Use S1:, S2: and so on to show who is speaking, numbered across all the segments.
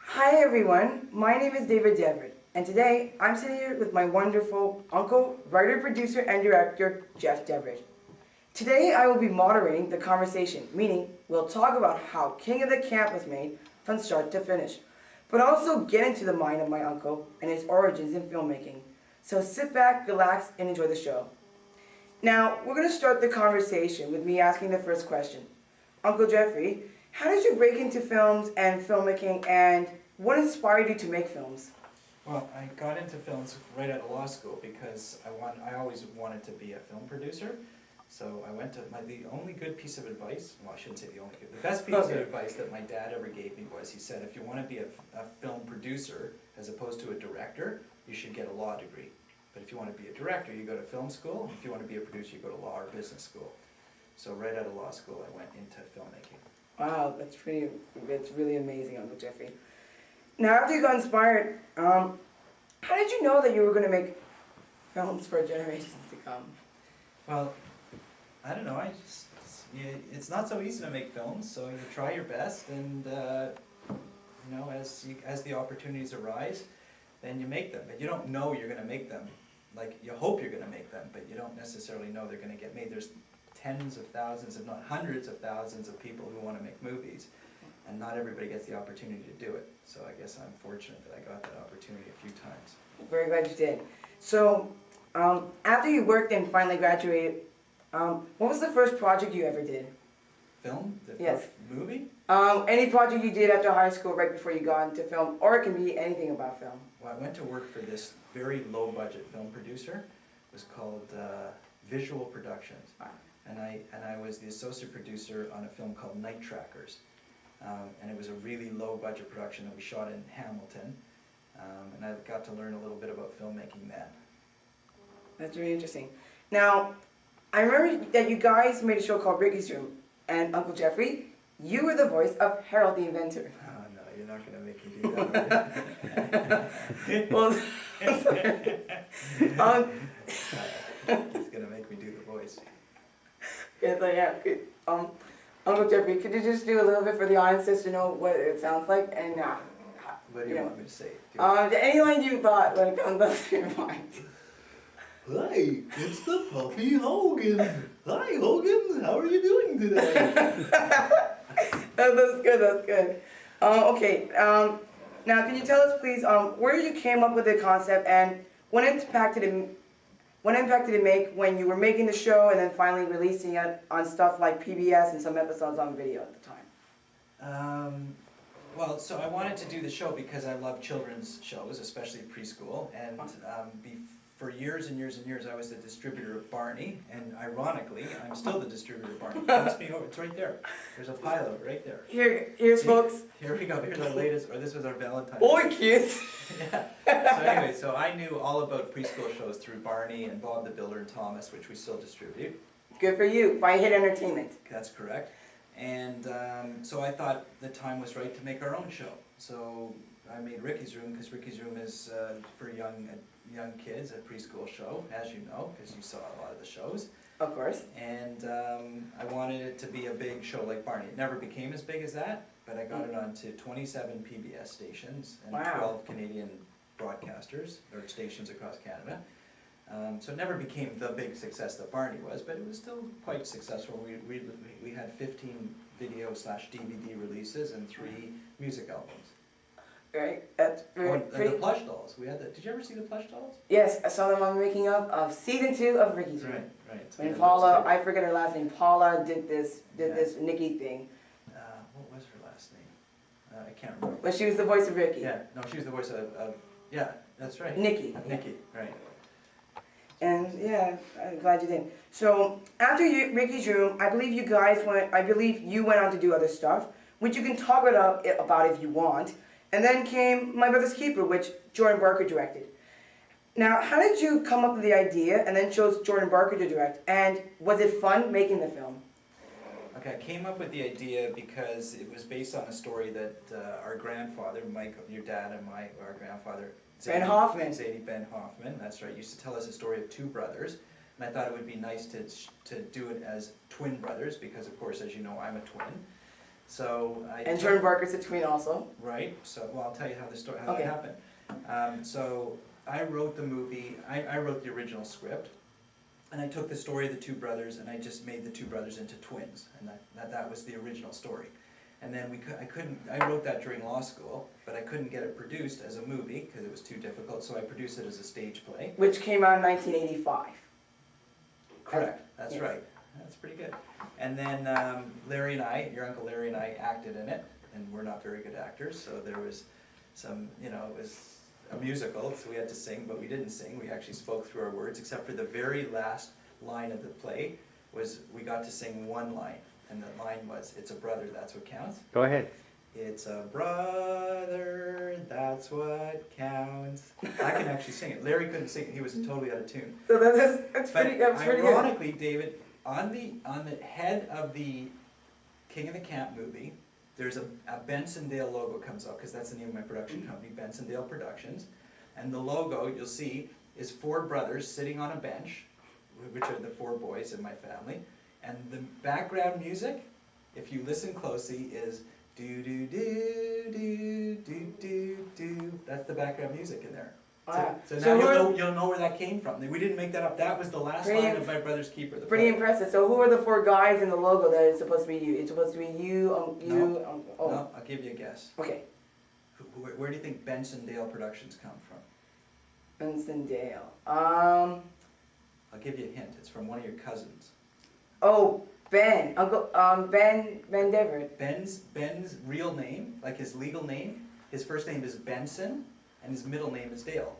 S1: Hi everyone, my name is David Deverett, and today I'm sitting here with my wonderful uncle, writer, producer, and director, Jeff Deverett. Today I will be moderating the conversation, meaning we'll talk about how King of the Camp was made from start to finish, but also get into the mind of my uncle and his origins in filmmaking. So sit back, relax, and enjoy the show. Now, we're going to start the conversation with me asking the first question. Uncle Jeffrey, how did you break into films and filmmaking, and what inspired you to make films?
S2: Well, I got into films right out of law school because I always wanted to be a film producer. So I went to the only good piece of advice, well I shouldn't say the only good, the best piece of advice that my dad ever gave me was, he said, if you want to be a film producer as opposed to a director, you should get a law degree. But if you want to be a director, you go to film school. If you want to be a producer, you go to law or business school. So right out of law school, I went into filmmaking.
S1: Wow, that's really amazing, Uncle Jeffrey. Now, after you got inspired, how did you know that you were going to make films for generations to come?
S2: Well, I don't know. It's not so easy to make films, so you try your best, and as the opportunities arise, then you make them. But you don't know you're going to make them. Like, you hope you're going to make them, but you don't necessarily know they're going to get made. There's tens of thousands, if not hundreds of thousands of people who want to make movies, and not everybody gets the opportunity to do it. So I guess I'm fortunate that I got that opportunity a few times.
S1: Very glad you did. So, after you worked and finally graduated, what was the first project you ever did?
S2: Film? The
S1: Yes.
S2: first movie?
S1: Any project you did after high school, right before you got into film, or it can be anything about film.
S2: Well, I went to work for this very low-budget film producer. It was called Visual Productions.
S1: Wow.
S2: And I was the associate producer on a film called Night Trackers. And it was a really low-budget production that we shot in Hamilton. And I got to learn a little bit about filmmaking then.
S1: That's really interesting. Now, I remember that you guys made a show called Ricky's Room, and Uncle Jeffrey, you were the voice of Harold the Inventor.
S2: Oh no, you're not going to make me do that.
S1: Well,
S2: He's going to make me do the voice.
S1: Uncle Jeffrey, could you just do a little bit for the audience just to know what it sounds like? And
S2: What do you want me to say?
S1: any line you thought when it comes up to your mind.
S3: Hi, it's the Puffy Hogan. Hi Hogan, how are you doing today?
S1: That's good. Okay, now can you tell us please, where you came up with the concept and what impact did it make when you were making the show and then finally releasing it on stuff like PBS and some episodes on video at the time?
S2: Well, so I wanted to do the show because I love children's shows, especially preschool, and for years and years and years I was the distributor of Barney, and ironically, I'm still the distributor of Barney. Pass me over, it's right there. There's a pile of it right there.
S1: Here's folks.
S2: Here we go, here's our latest, or this was our Valentine's.
S1: Boy, kids!
S2: Yeah. So anyway, so I knew all about preschool shows through Barney and Bob the Builder and Thomas, which we still distribute.
S1: Good for you, by Hit Entertainment.
S2: That's correct. And so I thought the time was right to make our own show. So I made Ricky's Room, because Ricky's Room is for young kids, a preschool show, as you know, because you saw a lot of the shows.
S1: Of course.
S2: And I wanted it to be a big show like Barney. It never became as big as that, but I got it onto 27 PBS stations and 12 Canadian broadcasters, or stations across Canada. So it never became the big success that Barney was, but it was still quite successful. We had 15 video/DVD releases and 3 music albums.
S1: Right, that's
S2: And the plush dolls. We had the. Did you ever see the plush dolls?
S1: Yes, I saw them on the making of season 2 of Ricky's Room.
S2: Right.
S1: When Paula, I forget her last name, Paula did this Nikki thing.
S2: What was her last name? I can't remember.
S1: But she was the voice of Ricky.
S2: Yeah, no, she was the voice of yeah, that's right.
S1: Nikki.
S2: Nikki, right.
S1: And yeah, I'm glad you did. So after Ricky's Room, I believe you went on to do other stuff, which you can talk about if you want. And then came My Brother's Keeper, which Jordan Barker directed. Now, how did you come up with the idea and then chose Jordan Barker to direct? And was it fun making the film?
S2: Okay, I came up with the idea because it was based on a story that our grandfather, Mike, your dad and our grandfather,
S1: Ben Hoffman.
S2: Zadie Ben Hoffman, that's right, used to tell us a story of 2 brothers. And I thought it would be nice to do it as twin brothers, because of course, as you know, I'm a twin. So
S1: And Jordan Barker's a twin also.
S2: Right. So well, I'll tell you how
S1: Okay.
S2: that happened. So I wrote the movie. I wrote the original script, and I took the story of the two brothers, and I just made the two brothers into twins, and that was the original story. And then I wrote that during law school, but I couldn't get it produced as a movie because it was too difficult, so I produced it as a stage play.
S1: Which came out in 1985.
S2: Correct, that's
S1: Yes.
S2: right. That's pretty good. And then Larry and I, your Uncle Larry and I acted in it, and we're not very good actors, so there was some, it was a musical, so we had to sing, but we didn't sing. We actually spoke through our words, except for the very last line of the play was we got to sing one line. And the line was, "It's a brother, that's what counts."
S4: Go ahead.
S2: It's a brother, that's what counts. I can actually sing it. Larry couldn't sing it. He was totally out of tune.
S1: So that's pretty good.
S2: Ironically, David, on the head of the King of the Camp movie, there's a Bensondale logo comes up, because that's the name of my production company, Bensondale Productions. And the logo, you'll see, is four brothers sitting on a bench, which are the four boys in my family. And the background music, if you listen closely, is do do do do do do do. That's the background music in there. So now you'll know where that came from. We didn't make that up. That was the last line of My Brother's Keeper.
S1: Pretty impressive. So who are the four guys in the logo that is supposed to be you? It's supposed to be you,
S2: No, I'll give you a guess.
S1: Okay.
S2: Where do you think Bensondale Productions come from?
S1: Bensondale.
S2: I'll give you a hint. It's from one of your cousins.
S1: Oh, Ben. Ben Deverett.
S2: Ben's real name, like his legal name, his first name is Benson, and his middle name is Dale.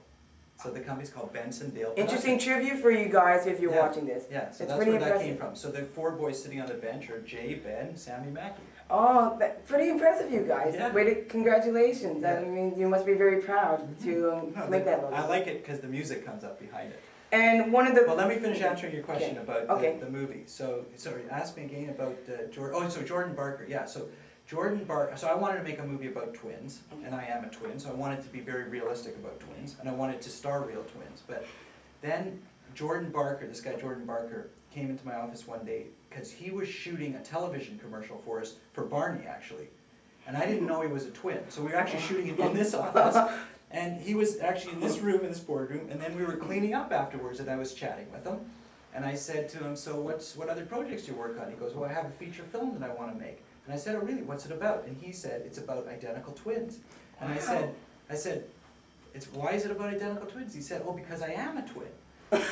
S2: So the company's called Bensondale Productions.
S1: Interesting trivia for you guys if you're watching this.
S2: Yeah, so
S1: it's
S2: that's
S1: pretty
S2: where
S1: impressive.
S2: that came from. So the four boys sitting on the bench are Jay, Ben, Sammy, Mackie.
S1: Oh, pretty impressive, you guys.
S2: Yeah.
S1: Congratulations.
S2: Yeah.
S1: I mean, you must be very proud to make that logo.
S2: I like it because the music comes up behind it.
S1: And one of the...
S2: Well, let me finish answering your question about
S1: Okay.
S2: the movie. So, sorry, ask me again about Jordan. Oh, so Jordan Barker. Yeah, so Jordan Barker. So I wanted to make a movie about twins, and I am a twin, so I wanted to be very realistic about twins, and I wanted to star real twins. But then Jordan Barker, this guy Jordan Barker, came into my office one day because he was shooting a television commercial for us, for Barney actually. And I didn't know he was a twin, so we were actually shooting it in this office. And he was actually in this room, in this boardroom, and then we were cleaning up afterwards, and I was chatting with him. And I said to him, "So what other projects do you work on?" He goes, "Well, I have a feature film that I want to make." And I said, "Oh, really? What's it about?" And he said, "It's about identical twins." And I said, "Why is it about identical twins?" He said, "Oh, because I am a twin."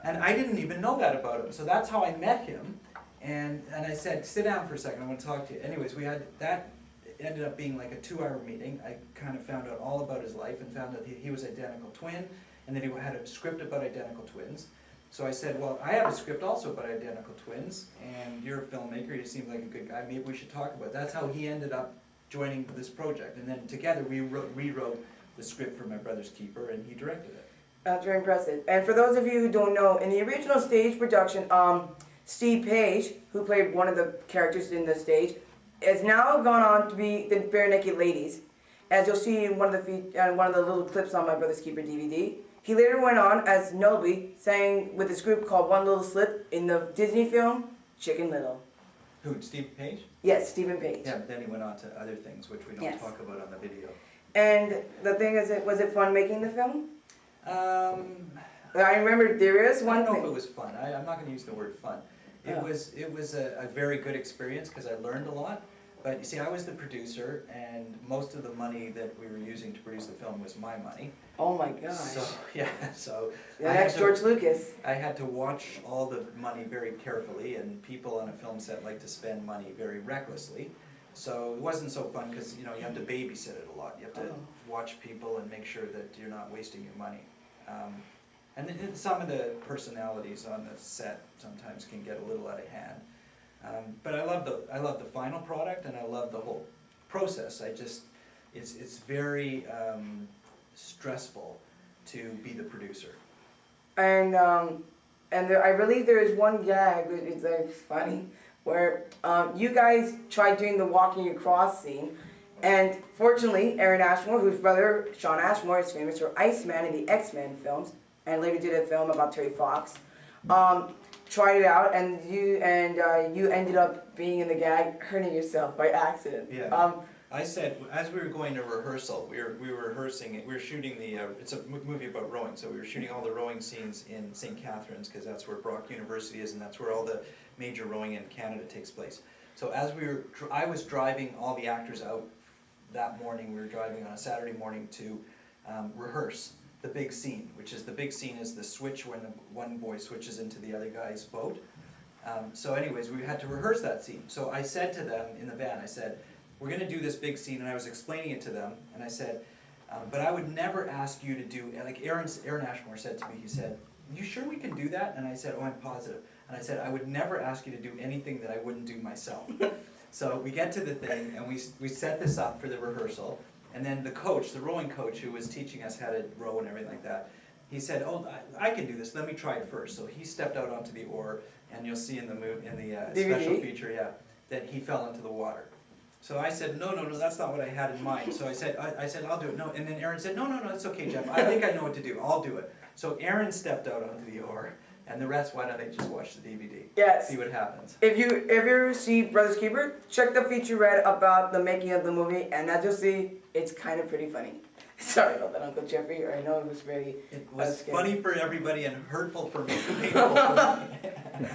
S2: And I didn't even know that about him. So that's how I met him. And I said, "Sit down for a second, I want to talk to you." Anyways, we had that. It ended up being like a 2-hour meeting. I kind of found out all about his life and found out he was identical twin, and that he had a script about identical twins. So I said, "Well, I have a script also about identical twins, and you're a filmmaker, you seem like a good guy, maybe we should talk about it." That's how he ended up joining this project, and then together we rewrote the script for My Brother's Keeper, and he directed it.
S1: That's very impressive. And for those of you who don't know, in the original stage production, Steve Page, who played one of the characters in the stage, has now gone on to be the Bare Naked Ladies. As you'll see in one of the little clips on My Brother's Keeper DVD. He later went on as Nobly, sang with this group called One Little Slip in the Disney film Chicken Little.
S2: Who, Steve Page?
S1: Yes, Stephen Page.
S2: Yeah, but then he went on to other things, which we don't
S1: Yes.
S2: talk about on the video.
S1: And the thing is, was it fun making the film? I remember there is one
S2: I don't
S1: thing.
S2: know if it was fun. I'm not going to use the word fun. It
S1: Oh.
S2: was a very good experience because I learned a lot. But you see, I was the producer, and most of the money that we were using to produce the film was my money.
S1: Oh my gosh.
S2: So yeah, so
S1: The next George Lucas.
S2: I had to watch all the money very carefully, and people on a film set like to spend money very recklessly. So it wasn't so fun because you have to babysit it a lot. You have to watch people and make sure that you're not wasting your money. And then some of the personalities on the set sometimes can get a little out of hand. But I love the final product, and I love the whole process. It's very stressful to be the producer.
S1: And I believe there is one gag, it's like funny, where you guys tried doing the walking across scene, and fortunately Aaron Ashmore, whose brother Sean Ashmore is famous for Iceman in the X-Men films, and later did a film about Terry Fox, tried it out, and you ended up being in the gag, hurting yourself by accident.
S2: Yeah. I said, as we were going to rehearsal, we were rehearsing it, we were shooting it's a movie about rowing, so we were shooting all the rowing scenes in St. Catharines, because that's where Brock University is, and that's where all the major rowing in Canada takes place. So as I was driving all the actors out that morning, we were driving on a Saturday morning to rehearse the big scene, the big scene is the switch when the one boy switches into the other guy's boat. So anyways, we had to rehearse that scene. So I said to them in the van, I said, we're going to do this big scene, and I was explaining it to them, and I said, but I would never ask you to do, like Aaron Ashmore said to me, he said, you sure we can do that? And I said, oh, I'm positive. And I said, I would never ask you to do anything that I wouldn't do myself. So we get to the thing, and we set this up for the rehearsal, and then the coach, the rowing coach who was teaching us how to row and everything like that, he said, oh, I can do this, let me try it first. So he stepped out onto the oar, and you'll see in the special feature, that he fell into the water. So I said, no, that's not what I had in mind. So I said, I'll do it. No, and then Aaron said, no, it's okay, Jeff. I think I know what to do. I'll do it. So Aaron stepped out onto the oar, and the rest, why don't they just watch the DVD?
S1: Yes.
S2: See what happens.
S1: If you ever see Brothers Keeper, check the featurette about the making of the movie, and as you'll see, it's kind of pretty funny. Sorry about that, Uncle Jeffrey. I know it was very.
S2: It was funny for everybody and hurtful for me, painful for me.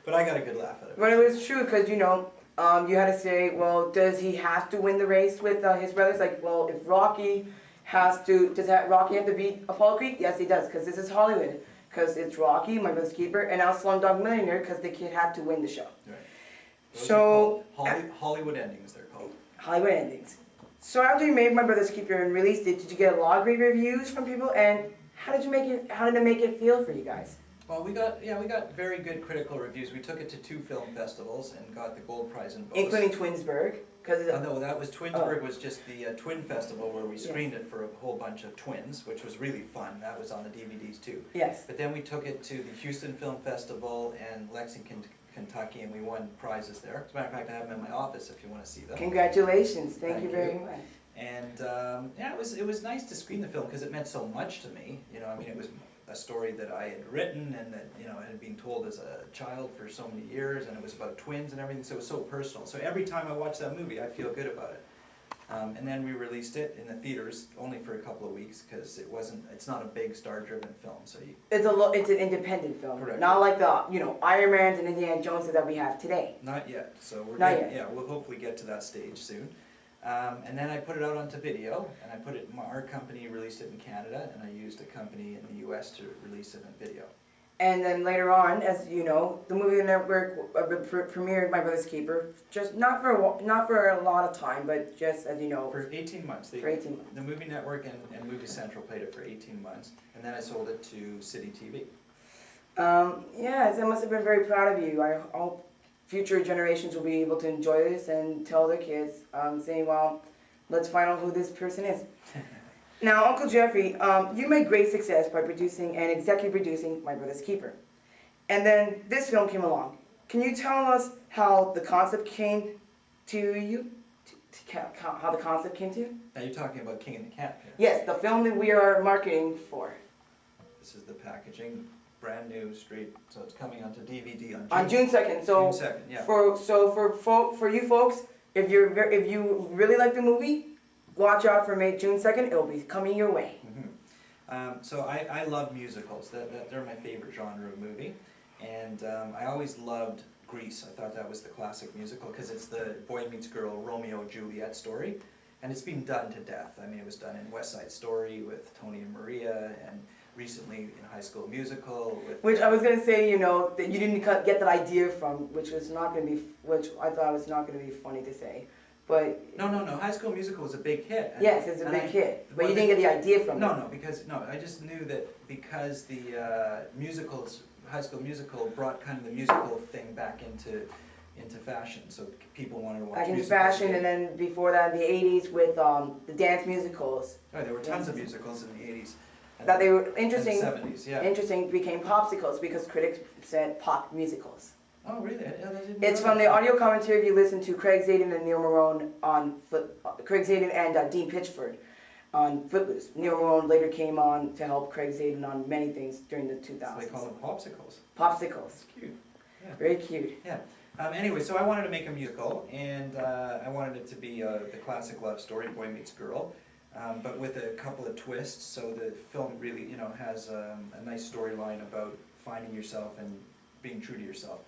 S2: But I got a good laugh at it.
S1: But it was true because you had to say, well, does he have to win the race with his brothers? Like, well, if Rocky does Rocky have to beat Apollo Creed? Yes, he does, because this is Hollywood. Because it's Rocky, My Brother's Keeper, and now Slumdog Millionaire, because the kid had to win the show.
S2: Right.
S1: So
S2: Hollywood endings, they're called.
S1: Hollywood endings. So after you made My Brother's Keeper and released it, did you get a lot of great reviews from people? And how did it make it feel for you guys?
S2: Well, we got very good critical reviews. We took it to 2 film festivals and got the gold prize in both.
S1: Including Twinsburg,
S2: no, that was Twinsburg was just the twin festival where we screened it for a whole bunch of twins, which was really fun. That was on the DVDs too.
S1: Yes.
S2: But then we took it to the Houston Film Festival and Lexington, Kentucky, and we won prizes there. As a matter of fact, I have them in my office if you want to see them.
S1: Congratulations! Thank you very much.
S2: And it was nice to screen the film because it meant so much to me. It was a story that I had written and that had been told as a child for so many years, and it was about twins and everything, so it was so personal. So every time I watch that movie, I feel good about it. And then we released it in the theaters only for a couple of weeks because it's not a big star-driven film. So
S1: it's an independent film,
S2: correct.
S1: Not like the Iron Mans and Indiana Joneses that we have today.
S2: Not yet. So we'll hopefully get to that stage soon. And then I put it out onto video, and our company released it in Canada, and I used a company in the US to release it in video.
S1: And then later on, as you know, the movie network premiered My Brother's Keeper, just not for a lot of time, but just as you know.
S2: For 18 months.
S1: For 18 months.
S2: The Movie Network and Movie Central played it for 18 months, and then I sold it to City TV.
S1: Yes, I must have been very proud of you. I hope future generations will be able to enjoy this and tell their kids, saying, well, let's find out who this person is. Now, Uncle Jeffrey, you made great success by producing and executive producing My Brother's Keeper. And then this film came along. Can you tell us how the concept came to you? How the concept came to you?
S2: Now you're talking about King and the Cat here.
S1: Yes, the film that we are marketing for.
S2: This is the packaging. Brand new, straight, so it's coming onto DVD
S1: on June 2nd. So
S2: June 2nd, yeah.
S1: For you folks, if you really like the movie, watch out for June 2nd. It'll be coming your way.
S2: Mm-hmm. So I love musicals. They're my favorite genre of movie, and I always loved Grease. I thought that was the classic musical because it's the boy meets girl Romeo and Juliet story, and it's been done to death. I mean, it was done in West Side Story with Tony and Maria, and recently in High School Musical.
S1: Which I was going to say, that you didn't get that idea from, which I thought was not going to be funny to say. But
S2: No. High School Musical was a big hit.
S1: Yes, it's a big hit. But you didn't get the idea from it.
S2: I just knew that because the High School Musical brought kind of the musical thing back into fashion, so people wanted to watch
S1: back into
S2: musicals.
S1: fashion, and then before that in the 80s with the dance musicals.
S2: Oh, there were tons of musicals in the 80s.
S1: That they were interesting.
S2: And the 70s, yeah.
S1: Interesting became popsicles because critics said pop musicals.
S2: Oh, really? I didn't
S1: It's
S2: know
S1: from
S2: that.
S1: the audio commentary if you listen to Craig Zadan and Neil Marone on Craig Zadan and Dean Pitchford on Footloose. Neil Marone later came on to help Craig Zadan on many things during the 2000s.
S2: So they call them popsicles.
S1: Popsicles.
S2: It's cute. Yeah.
S1: Very cute.
S2: Yeah. Anyway, so I wanted to make a musical, and I wanted it to be the classic love story, boy meets girl, but with a couple of twists. So the film really, has a nice storyline about finding yourself and being true to yourself.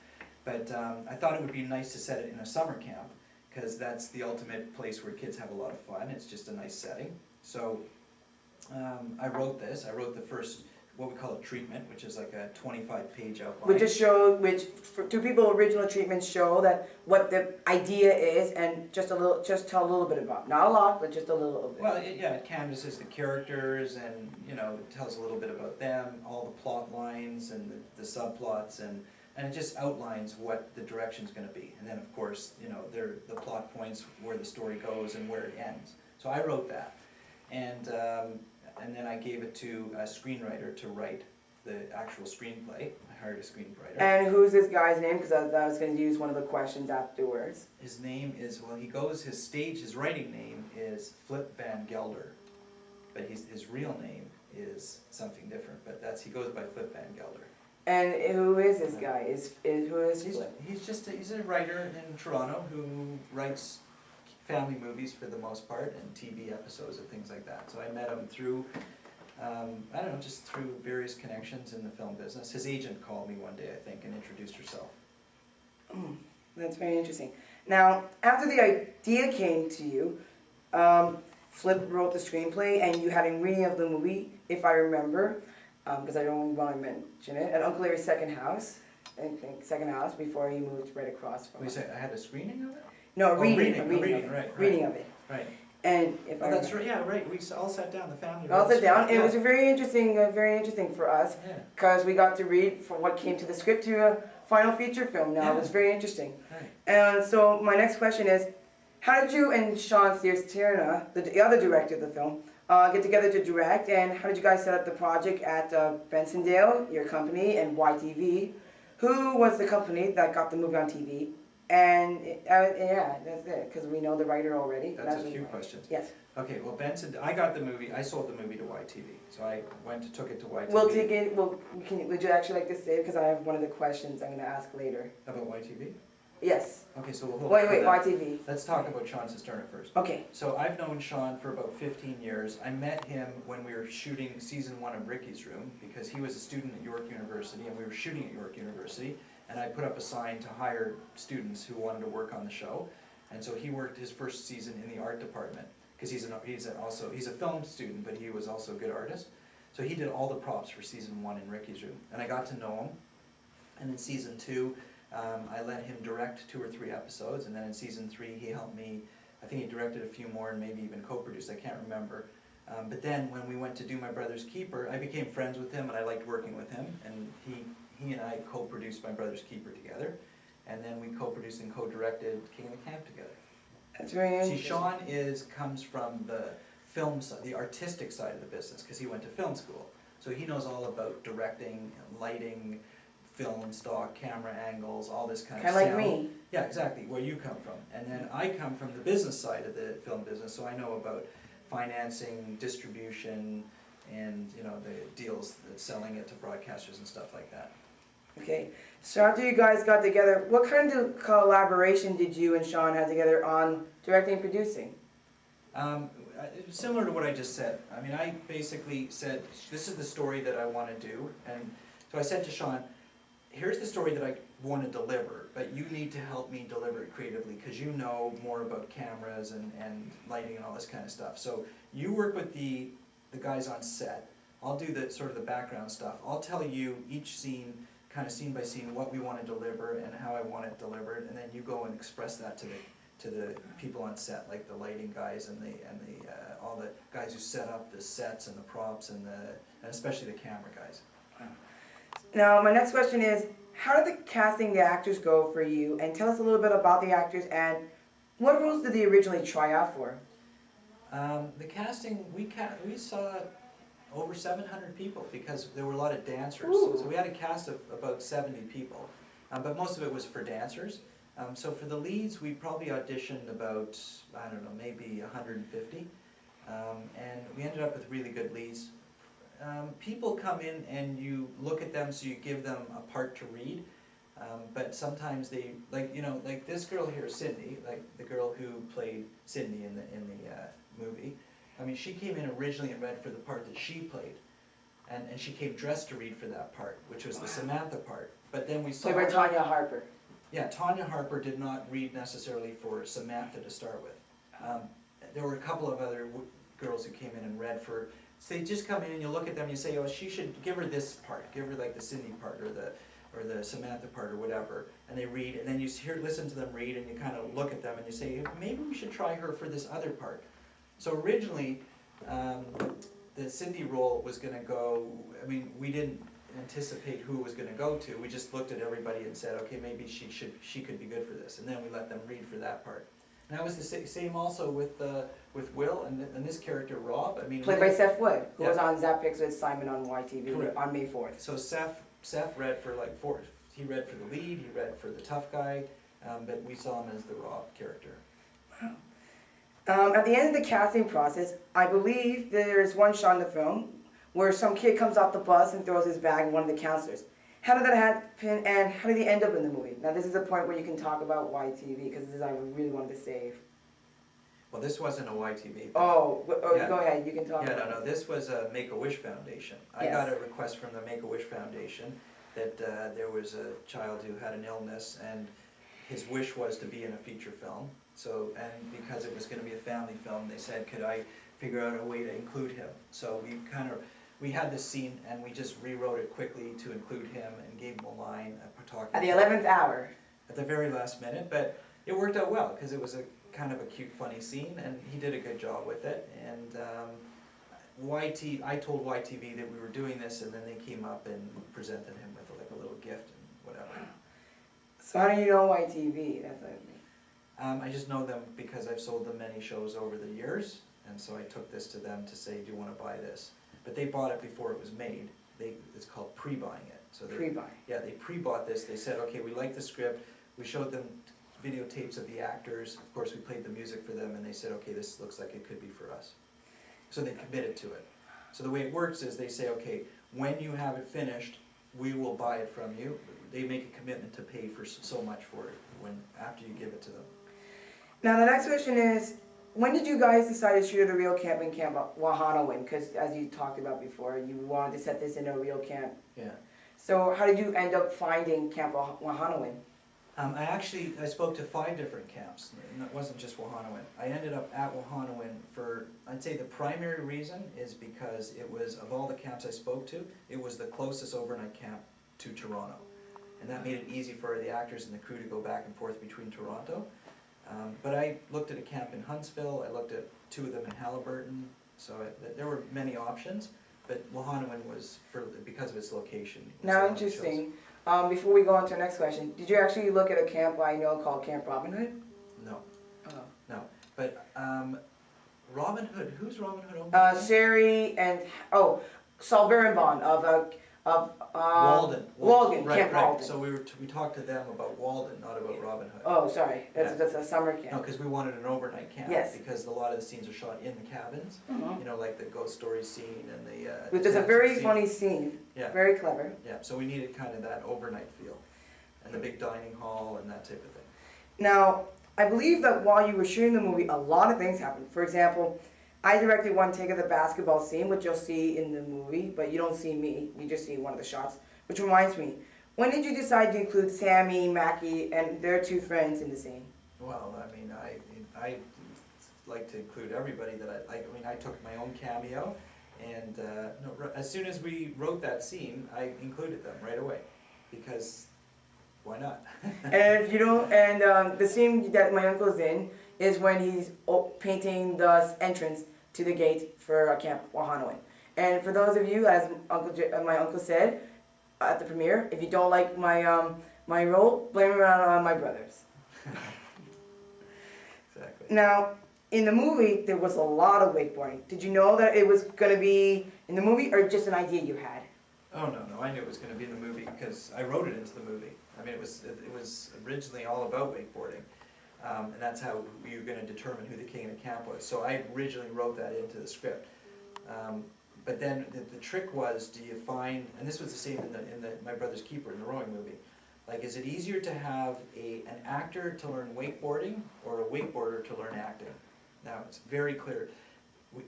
S2: But I thought it would be nice to set it in a summer camp, because that's the ultimate place where kids have a lot of fun. It's just a nice setting. So I wrote this. I wrote the first, what we call a treatment, which is like a 25-page outline.
S1: Do people original treatments show that what the idea is, and just tell a little bit about, not a lot, but just a little bit.
S2: Well, it canvasses the characters, and it tells a little bit about them, all the plot lines and the subplots, and it just outlines what the direction's going to be. And then, of course, the plot points, where the story goes and where it ends. So I wrote that, and then I gave it to a screenwriter to write the actual screenplay. I hired a screenwriter. And
S1: who's this guy's name? Because I was going to use one of the questions afterwards.
S2: His name is, his writing name is Flip Van Gelder, but his real name is something different. But he goes by Flip Van Gelder. And
S1: who is this guy? Who is Flip?
S2: He's a writer in Toronto who writes family movies for the most part, and TV episodes and things like that. So I met him through, just through various connections in the film business. His agent called me one day, I think, and introduced herself.
S1: That's very interesting. Now, after the idea came to you, Flip wrote the screenplay, and you had a reading of the movie, if I remember, because I don't want to mention it, at Uncle Larry's second house, before he moved right across from us.
S2: Wait, I had a screening of it?
S1: No, reading
S2: of it. Right.
S1: And
S2: that's right. Yeah, right. We all sat down. The family.
S1: All sat down. It was very interesting for us, because we got to read from what came to the script to a final feature film. Now it was very interesting.
S2: Right.
S1: And so my next question is, how did you and Sean Sears-Tierna, the other director of the film, get together to direct, and how did you guys set up the project at Bensondale, your company, and YTV? Who was the company that got the movie on TV? And that's it, because we know the writer already.
S2: That's a few questions.
S1: Yes.
S2: Okay, well, I got the movie, I sold the movie to YTV, so I took it to YTV.
S1: Would you actually like to say it, because I have one of the questions I'm going to ask later.
S2: About YTV?
S1: Yes.
S2: Okay, so we'll hold
S1: Wait, YTV.
S2: Let's talk about Sean Sears-Tierna first.
S1: Okay.
S2: So I've known Sean for about 15 years. I met him when we were shooting season 1 of Ricky's Room, because he was a student at York University, and we were shooting at York University. And I put up a sign to hire students who wanted to work on the show. And so he worked his first season in the art department, because he's a film student, but he was also a good artist. So he did all the props for season 1 in Ricky's Room. And I got to know him. And in season 2, I let him direct 2 or 3 episodes. And then in season 3, he helped me. I think he directed a few more and maybe even co-produced. I can't remember. But then when we went to do My Brother's Keeper, I became friends with him, and I liked working with him. And he and I co-produced My Brother's Keeper together, and then we co-produced and co-directed King of the Camp together.
S1: That's very interesting.
S2: See, Sean comes from the film side, the artistic side of the business, because he went to film school. So he knows all about directing, lighting, film stock, camera angles, all this kind of stuff.
S1: Kind of like me.
S2: Yeah, exactly, where you come from. And then I come from the business side of the film business, so I know about financing, distribution, and the deals, selling it to broadcasters and stuff like that.
S1: Okay, so after you guys got together, what kind of collaboration did you and Sean have together on directing and producing?
S2: Similar to what I just said. I mean, I basically said, this is the story that I want to do. And so I said to Sean, here's the story that I want to deliver, but you need to help me deliver it creatively, because you know more about cameras and lighting and all this kind of stuff. So you work with the guys on set. I'll do the sort of the background stuff. I'll tell you each scene, kind of scene by scene, what we want to deliver and how I want it delivered, and then you go and express that to the people on set, like the lighting guys and all the guys who set up the sets and the props and especially the camera guys.
S1: Now, my next question is, how did the actors go for you? And tell us a little bit about the actors, and what roles did they originally try out for?
S2: The casting, we saw over 700 people, because there were a lot of dancers. So we had a cast of about 70 people, but most of it was for dancers. So for the leads, we probably auditioned about, I don't know, maybe 150, and we ended up with really good leads. People come in and you look at them, so you give them a part to read. But sometimes they, like, you know, like this girl here, Cindy, like the girl who played Cindy in the movie. I mean, she came in originally and read for the part that she played. And she came dressed to read for that part, which was the Samantha part. But then we saw...
S1: Played by Tanya Harper.
S2: Yeah, Tanya Harper did not read necessarily for Samantha to start with. There were a couple of other girls who came in and read for... So they just come in and you look at them and you say, oh, she should give her this part. Give her like the Cindy part or the Samantha part or whatever. And they read, and then you listen to them read, and you kind of look at them and you say, maybe we should try her for this other part. So originally, the Cindy role was going to go, I mean, we didn't anticipate who it was going to go to. We just looked at everybody and said, okay, maybe she could be good for this. And then we let them read for that part. And that was the same also with Will and this character, Rob. I mean,
S1: Played by Seth Wood, who
S2: Yeah.
S1: was on Zapfix with Simon on YTV
S2: Correct.
S1: on May 4th.
S2: So Seth read for like he read for the lead, he read for the tough guy, but we saw him as the Rob character.
S1: At the end of the casting process, I believe there's one shot in the film where some kid comes off the bus and throws his bag at one of the counselors. How did that happen, and how did he end up in the movie? Now, this is the point where you can talk about YTV, because this is I really wanted to save.
S2: Well, this wasn't a YTV thing.
S1: Yeah. Go ahead, you can talk
S2: Yeah,
S1: about
S2: no, this was a Make-A-Wish Foundation. I
S1: Yes.
S2: got a request from the Make-A-Wish Foundation that there was a child who had an illness, and his wish was to be in a feature film. So, and because it was going to be a family film, they said, could I figure out a way to include him? So we had this scene, and we just rewrote it quickly to include him and gave him a line.
S1: At the 11th hour.
S2: At the very last minute, but it worked out well, because it was a kind of a cute, funny scene, and he did a good job with it. And I told YTV that we were doing this, and then they came up and presented him with like a little gift and whatever.
S1: So how do you know YTV? That's what
S2: I just know them because I've sold them many shows over the years, and so I took this to them to say, do you want to buy this? But they bought it before it was made. It's called pre-buying it. So
S1: pre-buy.
S2: Yeah, they pre-bought this. They said, okay, we like the script. We showed them videotapes of the actors. Of course, we played the music for them, and they said, okay, this looks like it could be for us. So they committed to it. So the way it works is they say, okay, when you have it finished, we will buy it from you. They make a commitment to pay for so much for it after you give it to them.
S1: Now the next question is, when did you guys decide to shoot at a real camp in Camp Wahanawin? Because as you talked about before, you wanted to set this in a real camp.
S2: Yeah.
S1: So how did you end up finding Camp Wahanawin?
S2: I spoke to 5 different camps, and it wasn't just Wahanawin. I ended up at Wahanawin for, I'd say the primary reason is because it was, of all the camps I spoke to, it was the closest overnight camp to Toronto. And that made it easy for the actors and the crew to go back and forth between Toronto. But I looked at a camp in Huntsville, I looked at 2 of them in Halliburton, so there were many options, but Wahanawin was, because of its location.
S1: Now interesting, before we go on to the next question, did you actually look at a camp I know called Camp Robin Hood?
S2: No.
S1: Oh.
S2: No, but Robin Hood, who's Robin Hood?
S1: Sherry and, Saul Barenbaum of Walden,
S2: Right,
S1: Camp
S2: right.
S1: Walden.
S2: So we talked to them about Walden, not about Robin Hood.
S1: Oh, sorry, that's a summer
S2: No,
S1: camp.
S2: because we wanted an overnight camp.
S1: Yes.
S2: Because a lot of the scenes are shot in the cabins.
S1: Mhm.
S2: You know, like the ghost story scene and the.
S1: Which is a
S2: the
S1: very
S2: scene.
S1: funny scene,
S2: Yeah.
S1: very clever.
S2: Yeah. So we needed kind of that overnight feel, and the big dining hall and that type of thing.
S1: Now, I believe that while you were shooting the movie, a lot of things happened. For example, I directed one take of the basketball scene, which you'll see in the movie, but you don't see me, you just see one of the shots. Which reminds me, when did you decide to include Sammy, Mackie, and their 2 friends in the scene?
S2: Well, I mean, I like to include everybody that I like. I mean, I took my own cameo, and as soon as we wrote that scene, I included them right away, because why not?
S1: And if you don't, the scene that my uncle's in is when he's painting the entrance to the gate for Camp Wahanawin. And for those of you, as my uncle said at the premiere, if you don't like my my role, blame it on my brothers.
S2: Exactly.
S1: Now, in the movie, there was a lot of wakeboarding. Did you know that it was going to be in the movie, or just an idea you had?
S2: Oh no, I knew it was going to be in the movie because I wrote it into the movie. I mean, it was originally all about wakeboarding, and that's how we were going to determine who the king of the camp was. So I originally wrote that into the script. But then the trick was, do you find, and this was the same in My Brother's Keeper in the rowing movie, Like, is it easier to have an actor to learn wakeboarding or a wakeboarder to learn acting? Now, it's very clear.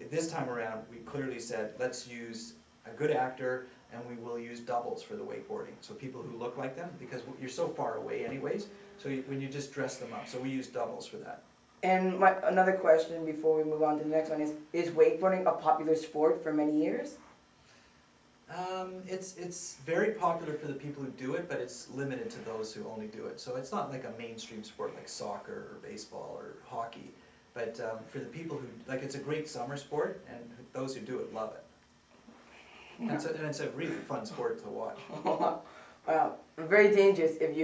S2: This time around, we clearly said, let's use a good actor and we will use doubles for the wakeboarding. So people who look like them, because you're so far away anyways, so when you just dress them up. So we use doubles for that.
S1: And another question before we move on to the next one is wakeboarding a popular sport for many years?
S2: It's very popular for the people who do it, but it's limited to those who only do it. So it's not like a mainstream sport like soccer or baseball or hockey. But for the people who, like, it's a great summer sport, and those who do it love it. And it's a really fun sport to watch.
S1: Wow, very dangerous if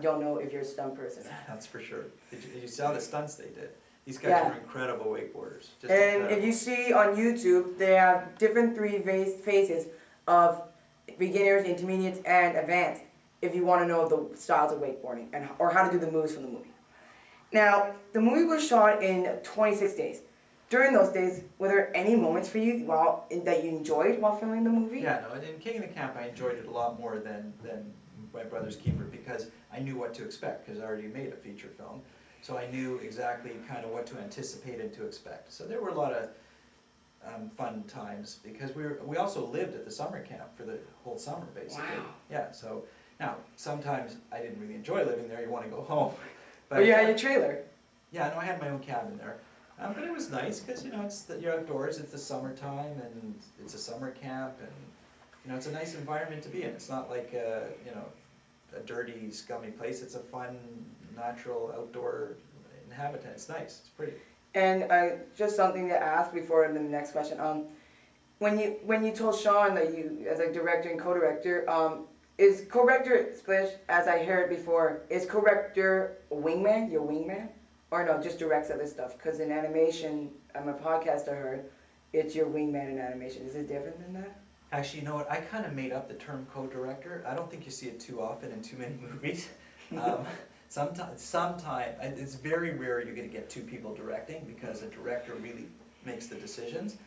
S1: don't know if you're a stunt person.
S2: That's for sure. Did you see all the stunts they did? These guys
S1: Yeah.
S2: are incredible wakeboarders. Just
S1: And
S2: incredible.
S1: if you see on YouTube, they have different phases of beginners, intermediates, and advanced. If you want to know the styles of wakeboarding or how to do the moves from the movie. Now, the movie was shot in 26 days. During those days, were there any moments for you that you enjoyed while filming the movie?
S2: Yeah, no, in King of the Camp I enjoyed it a lot more than My Brother's Keeper, because I knew what to expect, because I already made a feature film. So I knew exactly kind of what to anticipate and to expect. So there were a lot of fun times, because we also lived at the summer camp for the whole summer, basically.
S1: Wow.
S2: Yeah, so now, sometimes I didn't really enjoy living there, you want to go home.
S1: But you had your trailer.
S2: Yeah, no, I had my own cabin there. But it was nice because, you know, you're outdoors, it's the summertime, and it's a summer camp, and, you know, it's a nice environment to be in. It's not like, you know, a dirty, scummy place. It's a fun, natural, outdoor habitat. It's nice. It's pretty. And
S1: just something to ask before the next question. When you told Sean that you, as a director and co-director, is co-director, as I heard before, is co-director a wingman, your wingman? Or no, just directs other stuff? Because in animation, I'm a podcast I heard, it's your wingman in animation. Is it different than that?
S2: Actually, you know what? I kind of made up the term co-director. I don't think you see it too often in too many movies. Sometimes, it's very rare you're going to get two people directing, because a director really makes the decisions.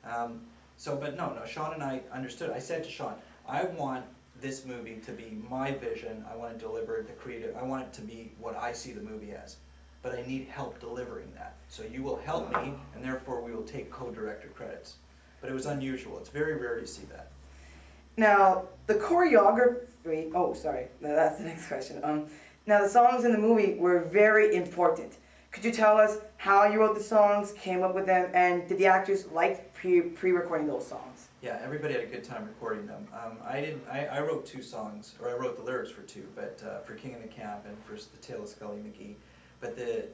S2: But no, Sean and I understood. I said to Sean, I want this movie to be my vision. I want to deliver the creative. I want it to be what I see the movie as. But I need help delivering that. So you will help me, and therefore we will take co-director credits. But it was unusual. It's very rare to see that.
S1: Now, the choreography, that's the next question. Now, the songs in the movie were very important. Could you tell us how you wrote the songs, came up with them, and did the actors like pre-recording those songs?
S2: Yeah, everybody had a good time recording them. I wrote 2 songs, or I wrote the lyrics for 2, but for King of the Camp and for The Tale of Scully McGee. But the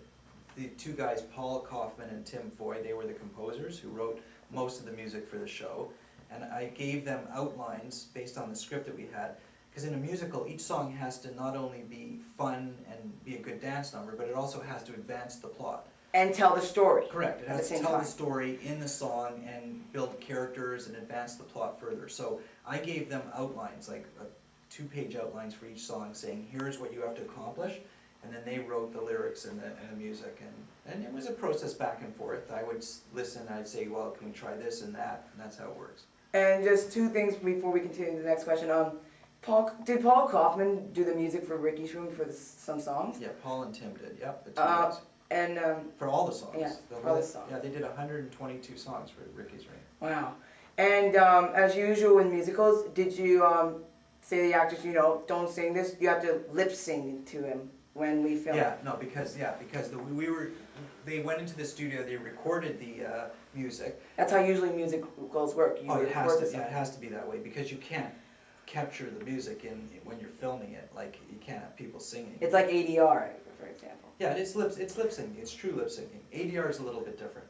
S2: 2 guys, Paul Kaufman and Tim Foy, they were the composers who wrote most of the music for the show. And I gave them outlines based on the script that we had. Because in a musical, each song has to not only be fun and be a good dance number, but it also has to advance the plot.
S1: And tell the story.
S2: Correct. It has to tell the story in the song and build characters and advance the plot further. So I gave them outlines, like 2-page outlines for each song, saying, here's what you have to accomplish. And then they wrote the lyrics and the music, and it was a process back and forth. I would listen, I'd say, well, can we try this and that, and that's how it works.
S1: And just 2 things before we continue to the next question. Did Paul Kaufman do the music for Ricky's Room for some songs?
S2: Yeah, Paul and Tim did, yep, the 2 guys.
S1: And
S2: for all the songs.
S1: Yeah, for all the songs.
S2: Yeah, they did 122 songs for Ricky's Room.
S1: Wow. And as usual in musicals, did you say to the actors, you know, don't sing this, you have to lip sing to him when we film?
S2: Yeah, no, because they went into the studio, they recorded the music.
S1: That's how usually musicals work.
S2: It has to be that way, because you can't capture the music when you're filming it, like you can't have people singing.
S1: It's like ADR, for example.
S2: Yeah, it's lip syncing. It's true lip syncing. ADR is a little bit different.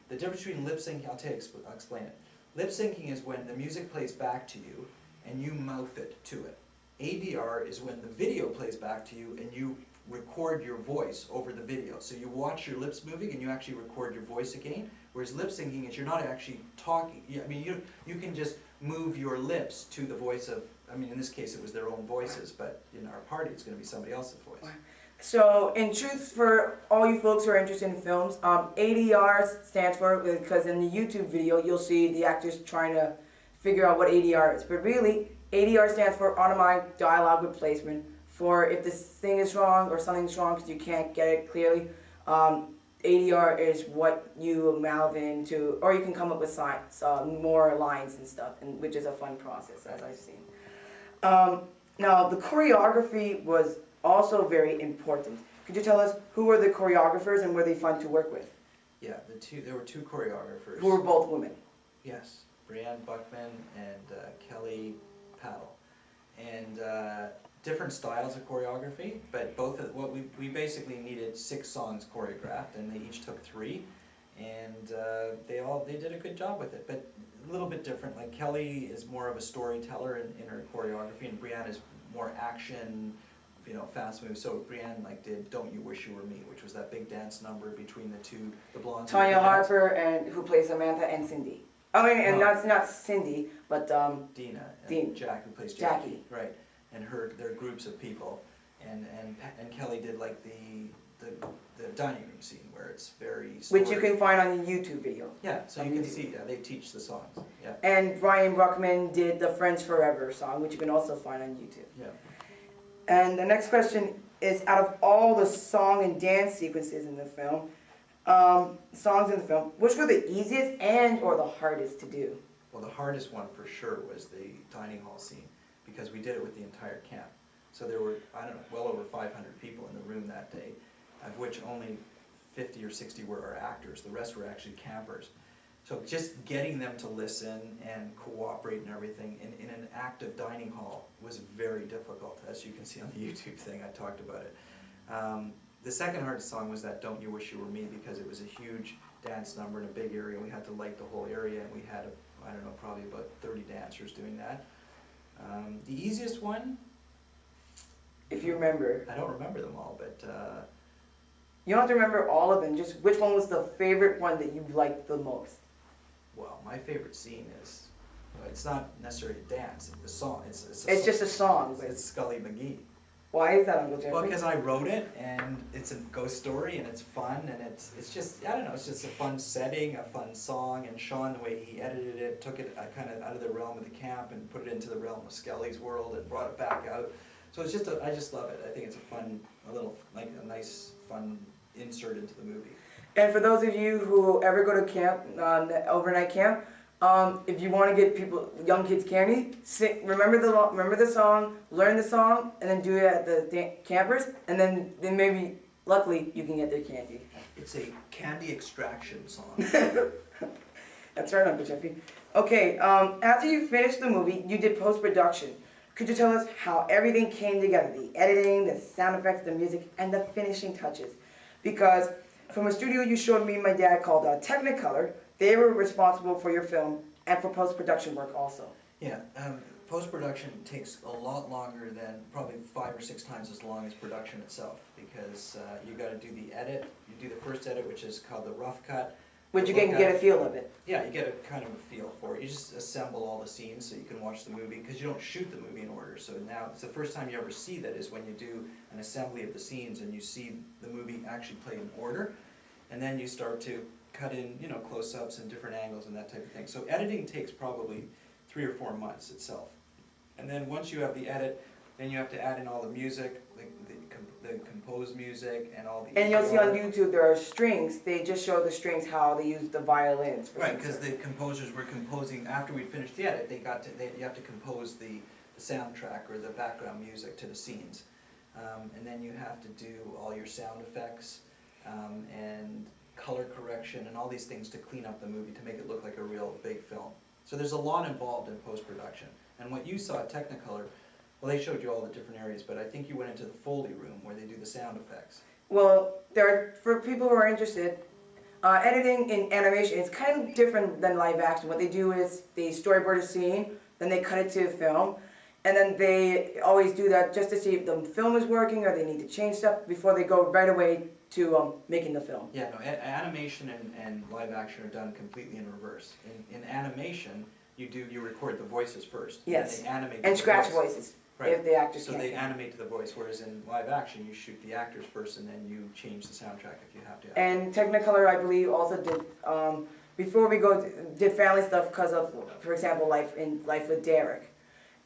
S2: The difference between lip syncing, I'll explain it. Lip syncing is when the music plays back to you and you mouth it to it. ADR is when the video plays back to you and you record your voice over the video. So you watch your lips moving and you actually record your voice again. Whereas lip syncing is you're not actually talking. I mean, you can just move your lips to the voice of, I mean, in this case it was their own voices, but in our party it's going to be somebody else's voice.
S1: So, in truth, for all you folks who are interested in films, ADR stands for, because in the YouTube video you'll see the actors trying to figure out what ADR is. But really, ADR stands for automatic dialogue replacement. For if this thing is wrong or something's wrong because you can't get it clearly, ADR is what you mouth into, or you can come up with more lines and stuff, and which is a fun process, as I've seen. Now, the choreography was also very important. Could you tell us who were the choreographers and were they fun to work with?
S2: Yeah, there were two choreographers.
S1: Who were both women?
S2: Yes, Brianne Buckman and Kelly Paddle. And different styles of choreography, but both of we basically needed 6 songs choreographed, and they each took 3, and they did a good job with it, but a little bit different. Like Kelly is more of a storyteller in her choreography, and Brianne is more action, you know, fast moves. So Brianne did "Don't You Wish You Were Me," which was that big dance number between the two, the blondes.
S1: Tanya Harper, and who plays Samantha, and Cindy. I mean, and not Cindy, but
S2: Dina, and
S1: Dean.
S2: Jack, who plays
S1: Jackie.
S2: Right, and their groups of people, and Kelly did like the dining room scene where it's very
S1: which you can find on the YouTube video.
S2: Yeah, so you can see, they teach the songs. Yeah.
S1: And Brian Bruckman did the Friends Forever song, which you can also find on YouTube.
S2: Yeah.
S1: And the next question is, out of all the song and dance sequences in the film, which were the easiest and or the hardest to do?
S2: Well, the hardest one for sure was the dining hall scene, because we did it with the entire camp. So there were, I don't know, well over 500 people in the room that day, of which only 50 or 60 were our actors. The rest were actually campers. So just getting them to listen and cooperate and everything in an active dining hall was very difficult, as you can see on the YouTube thing. I talked about it. The second hardest song was that "Don't You Wish You Were Me," because it was a huge dance number in a big area. We had to light the whole area, and we had, I don't know, probably about 30 dancers doing that. The easiest one,
S1: if you remember.
S2: I don't remember them all, but
S1: You don't have to remember all of them, just which one was the favorite one that you liked the most?
S2: well, my favorite scene is, well, it's not necessarily a dance, it's the song. It's
S1: Just a song. But
S2: It's Scully McGee.
S1: why is that, Uncle Jeffrey?
S2: Well, because I wrote it, and it's a ghost story, and it's fun, and it's just, I don't know, it's just a fun setting, a fun song, and Sean, the way he edited it, took it kind of out of the realm of the camp and put it into the realm of Skelly's world and brought it back out. So it's just, I just love it. I think it's a nice, fun insert into the movie.
S1: And for those of you who ever go to camp, overnight camp, if you want to get young kids candy, remember the song, learn the song, and then do it at the campers, and then maybe, luckily, you can get their candy.
S2: It's a candy extraction song.
S1: That's right, Uncle Jeffrey. Okay, after you finished the movie, you did post-production. Could you tell us how everything came together? The editing, the sound effects, the music, and the finishing touches. Because from a studio you showed me and my dad called Technicolor, they were responsible for your film and for post-production work also.
S2: Yeah, post-production takes a lot longer than, probably 5 or 6 times as long as production itself, because you got to do the edit. You do the first edit, which is called the rough cut.
S1: Which you can get a feel of it.
S2: Yeah, you get a kind of a feel for it. You just assemble all the scenes so you can watch the movie, because you don't shoot the movie in order. So now it's the first time you ever see that is when you do an assembly of the scenes and you see the movie actually played in order, and then you start to cut in, you know, close-ups and different angles and that type of thing. So editing takes probably 3 or 4 months itself. And then once you have the edit, then you have to add in all the music, the composed music and all the...
S1: And you'll see on YouTube there are strings. They just show the strings how they use the violins.
S2: Right, because the composers were composing, after we finished the edit, you have to compose the soundtrack or the background music to the scenes. And then you have to do all your sound effects and color correction and all these things to clean up the movie to make it look like a real big film. So there's a lot involved in post-production. And what you saw at Technicolor, well, they showed you all the different areas, but I think you went into the Foley room where they do the sound effects.
S1: Well, for people who are interested, editing in animation is kind of different than live action. What they do is they storyboard a scene, then they cut it to film, and then they always do that just to see if the film is working or they need to change stuff before they go right away to making the film.
S2: Yeah, no, animation and live action are done completely in reverse. In animation, you record the voices first.
S1: Yes,
S2: and they animate
S1: and
S2: the
S1: scratch
S2: voices.
S1: voices.
S2: Right.
S1: If the actors
S2: so
S1: can't.
S2: they animate to the voice, whereas in live action you shoot the actors first and then you change the soundtrack if you have to.
S1: And Technicolor, I believe, also did, before we go, did family stuff because of, for example, Life with Derek.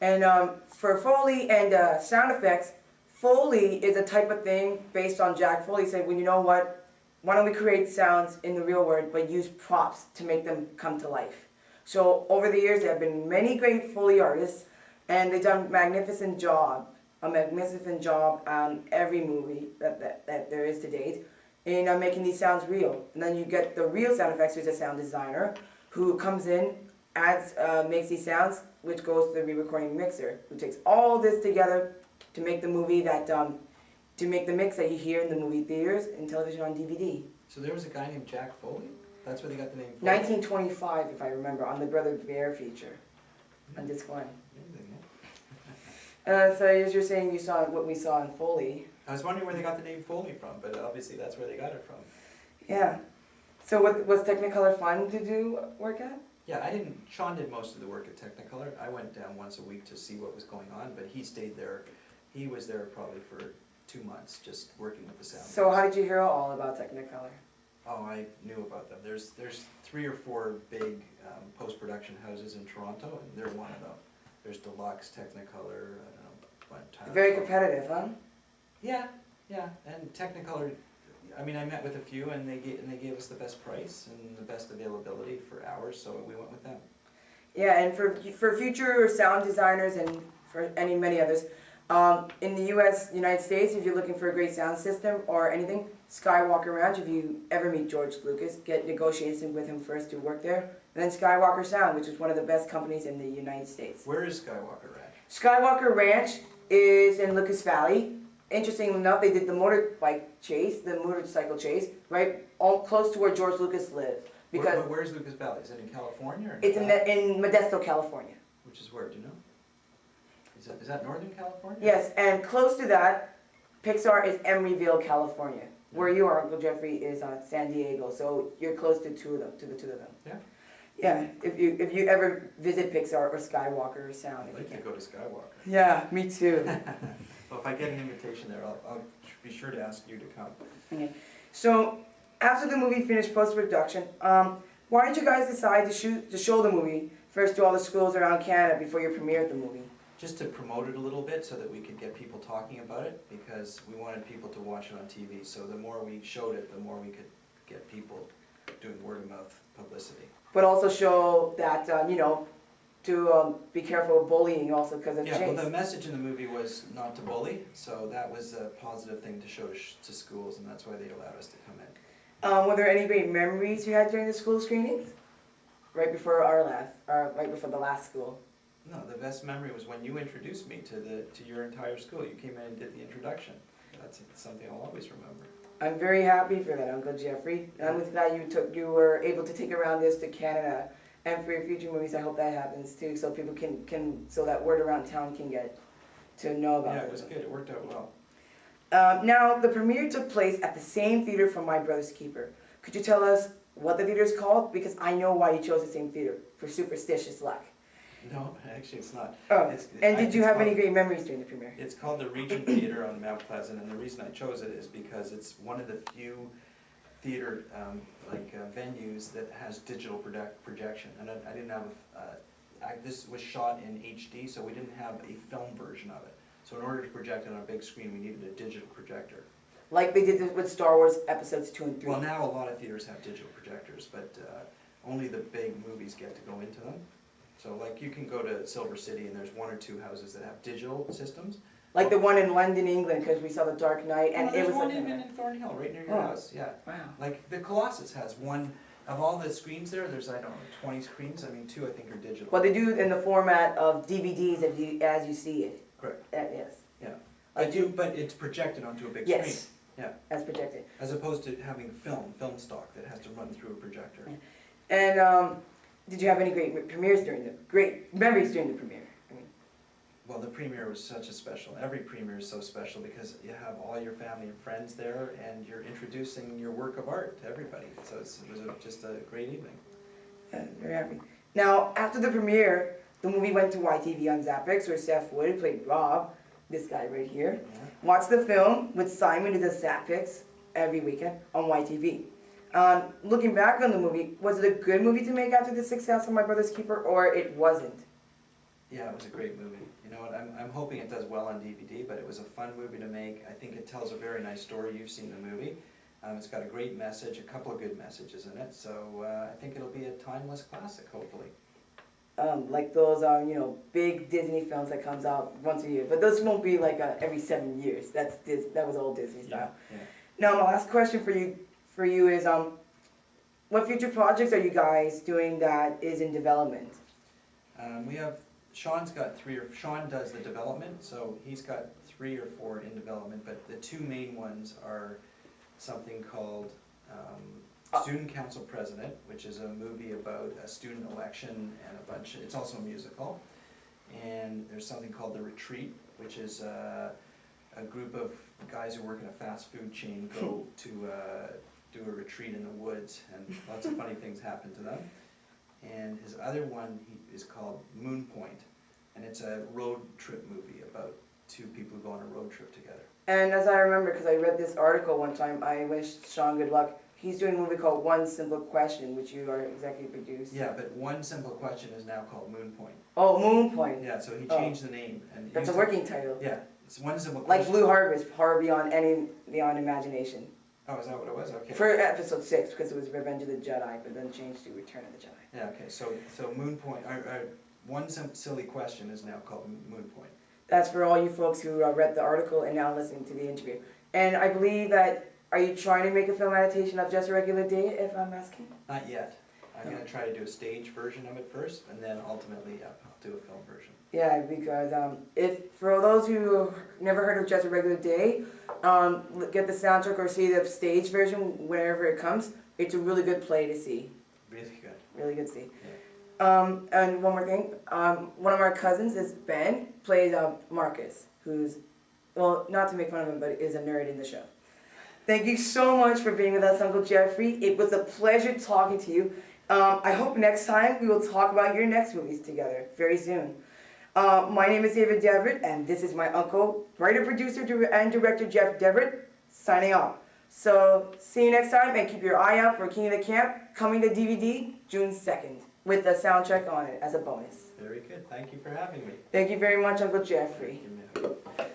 S1: And for Foley and sound effects, Foley is a type of thing based on Jack Foley said, well, you know what? Why don't we create sounds in the real world, but use props to make them come to life? So over the years, there have been many great Foley artists, and they've done a magnificent job on every movie that there is to date in making these sounds real. And then you get the real sound effects, who's a sound designer, who comes in, adds, makes these sounds, which goes to the re-recording mixer, who takes all this together to make the movie to make the mix that you hear in the movie theaters and television on DVD.
S2: So there was a guy named Jack Foley? That's where they got the name Foley?
S1: 1925, if I remember, on the Brother Bear feature, on disc one. So as you're saying, you saw what we saw in Foley.
S2: I was wondering where they got the name Foley from, but obviously that's where they got it from.
S1: Yeah. So was Technicolor fun to do work at?
S2: Yeah, Sean did most of the work at Technicolor. I went down once a week to see what was going on, but he stayed there. He was there probably for 2 months, just working with the sound.
S1: So how did you hear all about Technicolor?
S2: Oh, I knew about them. There's 3 or 4 big post-production houses in Toronto, and they're one of them. There's Deluxe, Technicolor, I don't know,
S1: Very competitive, huh?
S2: Yeah, and Technicolor, I mean, I met with a few, and they gave us the best price and the best availability for hours, so we went with them.
S1: Yeah, and for future sound designers and for many others, in the United States, if you're looking for a great sound system or anything, Skywalker Ranch, if you ever meet George Lucas, get negotiations with him first to work there. And then Skywalker Sound, which is one of the best companies in the United States.
S2: Where is Skywalker Ranch?
S1: Skywalker Ranch is in Lucas Valley. Interestingly enough, they did the motorcycle chase, right close to where George Lucas lived. Because
S2: where's Lucas Valley? Is it in California? Or
S1: it's in Modesto, California.
S2: Which is where, do you know? Is that Northern California?
S1: Yes, and close to that, Pixar is Emeryville, California. Where you are, Uncle Jeffrey, is San Diego. So you're close to the two of them.
S2: Yeah.
S1: Yeah, if you ever visit Pixar or Skywalker or Sound.
S2: I'd like to go to Skywalker.
S1: Yeah, me too.
S2: Well, if I get an invitation there, I'll be sure to ask you to come.
S1: Okay. So after the movie finished post-production, why did you guys decide to show the movie first to all the schools around Canada before you premiered the movie?
S2: Just to promote it a little bit so that we could get people talking about it, because we wanted people to watch it on TV. So the more we showed it, the more we could get people doing word-of-mouth publicity.
S1: But also show that, to be careful of bullying also because of
S2: Yeah,
S1: chase.
S2: well, the message in the movie was not to bully, so that was a positive thing to show to schools, and that's why they allowed us to come in.
S1: Were there any great memories you had during the school screenings? Right before the last school.
S2: No, the best memory was when you introduced me to your entire school. You came in and did the introduction. That's something I'll always remember.
S1: I'm very happy for that, Uncle Jeffrey. And I'm glad you were able to take around this to Canada. And for your future movies, I hope that happens too, so people so that word around town can get to know about it.
S2: Yeah, it was good. It worked out well.
S1: Now, the premiere took place at the same theater from My Brother's Keeper. Could you tell us what the theater is called? Because I know why you chose the same theater, for superstitious luck.
S2: No, actually it's not.
S1: Oh, did you have any great memories during the premiere?
S2: It's called the Regent Theater on Mount Pleasant, and the reason I chose it is because it's one of the few theater venues that has digital projection. And I didn't have this was shot in HD, so we didn't have a film version of it. So in order to project it on a big screen, we needed a digital projector.
S1: Like they did with Star Wars Episodes 2 and 3.
S2: Well, now a lot of theaters have digital projectors, but only the big movies get to go into them. So like you can go to Silver City and there's 1 or 2 houses that have digital systems.
S1: Like the one in London, England, because we saw The Dark Knight, and it was
S2: one
S1: like
S2: even in Thornhill, right near your house. Yeah.
S1: Wow.
S2: Like the Colossus has one of all the screens there. There's 20 screens. I mean, 2 I think are digital.
S1: Well, they do it in the format of DVDs as you see it.
S2: Correct.
S1: Yes.
S2: Yeah.
S1: Like
S2: But it's projected onto a big
S1: yes.
S2: screen. Yeah.
S1: As projected.
S2: As opposed to having film stock that has to run through a projector.
S1: And did you have any great memories during the premiere? I mean,
S2: Well, the premiere was such a special. Every premiere is so special because you have all your family and friends there, and you're introducing your work of art to everybody. So it was just a great evening.
S1: Very happy. Now, after the premiere, the movie went to YTV on Zappix, where Seth Wood played Rob, this guy right here.
S2: Yeah.
S1: Watched the film with Simon, who does Zappix every weekend on YTV. Looking back on the movie, was it a good movie to make after the success of My Brother's Keeper, or it wasn't?
S2: Yeah, it was a great movie. You know what, I'm hoping it does well on DVD, but it was a fun movie to make. I think it tells a very nice story. You've seen the movie. It's got a great message, a couple of good messages in it, so I think it'll be a timeless classic, hopefully.
S1: Like those big Disney films that comes out once a year, but those won't be like every 7 years. That was old Disney style.
S2: Yeah.
S1: Now my last question for you is what future projects are you guys doing that is in development?
S2: Sean does the development, so he's got 3 or 4 in development, but the 2 main ones are something called Student Council President, which is a movie about a student election and it's also a musical. And there's something called The Retreat, which is a group of guys who work in a fast food chain go to do a retreat in the woods, and lots of funny things happen to them. And his other one is called Moon Point, and it's a road trip movie about 2 people who go on a road trip together.
S1: And as I remember, because I read this article one time, I wished Sean good luck. He's doing a movie called One Simple Question, which you are executive produced.
S2: Yeah, but One Simple Question is now called Moon Point.
S1: Oh, Moon Point.
S2: Yeah, so he changed the name. And
S1: That's a working title.
S2: Yeah, it's One Simple
S1: Like
S2: Question.
S1: Blue Harvest, horror beyond imagination.
S2: Oh, is that what it was? Okay.
S1: For episode 6, because it was Revenge of the Jedi, but then changed to Return of the Jedi.
S2: Yeah, okay, so Moon Point, One Silly Question is now called Moon Point.
S1: That's for all you folks who read the article and now listening to the interview. And I believe that, are you trying to make a film adaptation of Just a Regular Day, if I'm asking?
S2: Not yet. I'm going to try to do a stage version of it first, and then ultimately I'll do a film version.
S1: Yeah, because for those who never heard of Just a Regular Day, get the soundtrack or see the stage version whenever it comes. It's a really good play to see.
S2: Really good.
S1: Really good to see.
S2: Yeah.
S1: And one more thing, one of our cousins is Ben, plays Marcus, who's, well, not to make fun of him, but is a nerd in the show. Thank you so much for being with us, Uncle Jeffrey. It was a pleasure talking to you. I hope next time we will talk about your next movies together very soon. My name is David Deverett, and this is my uncle, writer, producer, and director Jeff Deverett, signing off. So, see you next time, and keep your eye out for King of the Camp, coming to DVD June 2nd, with the soundtrack on it as a bonus.
S2: Very good. Thank you for having me.
S1: Thank you very much, Uncle Jeffrey.
S2: Give me a hug.